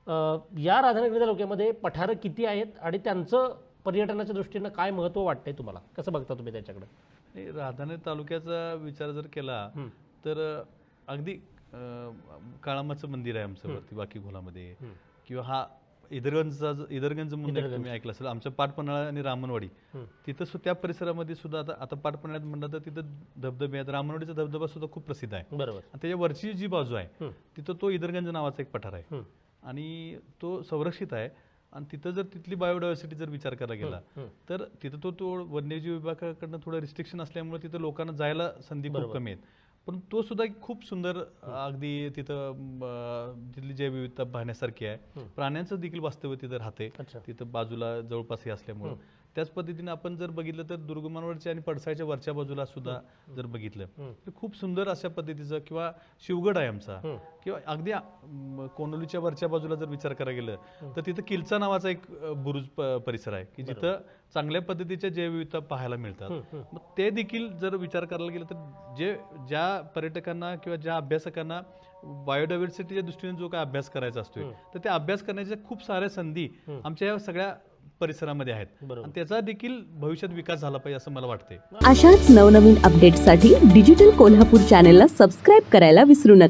या राधानगरी तालुक्यामध्ये पठारं किती आहेत आणि त्यांचं पर्यटनाच्या दृष्टीनं काय महत्त्व वाटतंय तुम्हाला, कसं बघता तुम्ही त्याच्याकडे? नाही, राधानगरी तालुक्याचा विचार जर केला तर अगदी काळामाचं मंदिर आहे आमचं वरती बाकी खोलामध्ये, किंवा हा इदरगंज मंदिर तुम्ही ऐकलं असेल, आमचं पाटपन्हाळा आणि रामनवाडी तिथं त्या परिसरामध्ये सुद्धा आता पाटपन्हाळ्यात म्हणलं तर तिथं धबधबे आहेत. रामनवाडीचा धबधबा सुद्धा खूप प्रसिद्ध आहे. बरोबर. आणि त्याच्या वरची जी बाजू आहे तिथं तो इदरगंज नावाचा एक पठार आहे आणि तो संरक्षित आहे. आणि तिथं जर तिथली बायोडायव्हर्सिटी जर विचार करायला गेला तर तिथं तो वन्यजीव विभागाकडनं थोडं रिस्ट्रिक्शन असल्यामुळे तिथं लोकांना जायला संधी खूप कमी आहेत. पण तो सुद्धा एक खूप सुंदर अगदी तिथं तिथली जैवविविधता पाहण्यासारखी आहे. प्राण्यांचं देखील वास्तव्य तिथं राहते तिथं बाजूला जवळपास हे असल्यामुळं. त्याच पद्धतीने आपण जर बघितलं तर दुर्गमानवरच्या आणि पडसाळच्या वरच्या बाजूला सुद्धा जर बघितलं तर खूप सुंदर अशा पद्धतीचं, किंवा शिवगड आहे आमचा, किंवा अगदी कोंडोलीच्या वरच्या बाजूला जर विचार करायला गेलं तर तिथं किल्चा नावाचा एक बुरुज परिसर आहे की जिथं चांगल्या पद्धतीच्या जैवविविधता पाहायला मिळतात. मग ते देखील जर विचार करायला गेलं तर ज्या पर्यटकांना किंवा ज्या अभ्यासकांना बायोडायव्हर्सिटीच्या दृष्टीने जो काय अभ्यास करायचा असतोय तर त्या अभ्यास करण्याच्या खूप साऱ्या संधी आमच्या या सगळ्या परिसरामध्ये आहेत आणि त्याचा देखील भविष्यात विकास झाला पाहिजे असं मला वाटते. अशाच नवनवीन अपडेटसाठी डिजिटल कोल्हापूर चॅनेलला सबस्क्राईब करायला विसरू नका.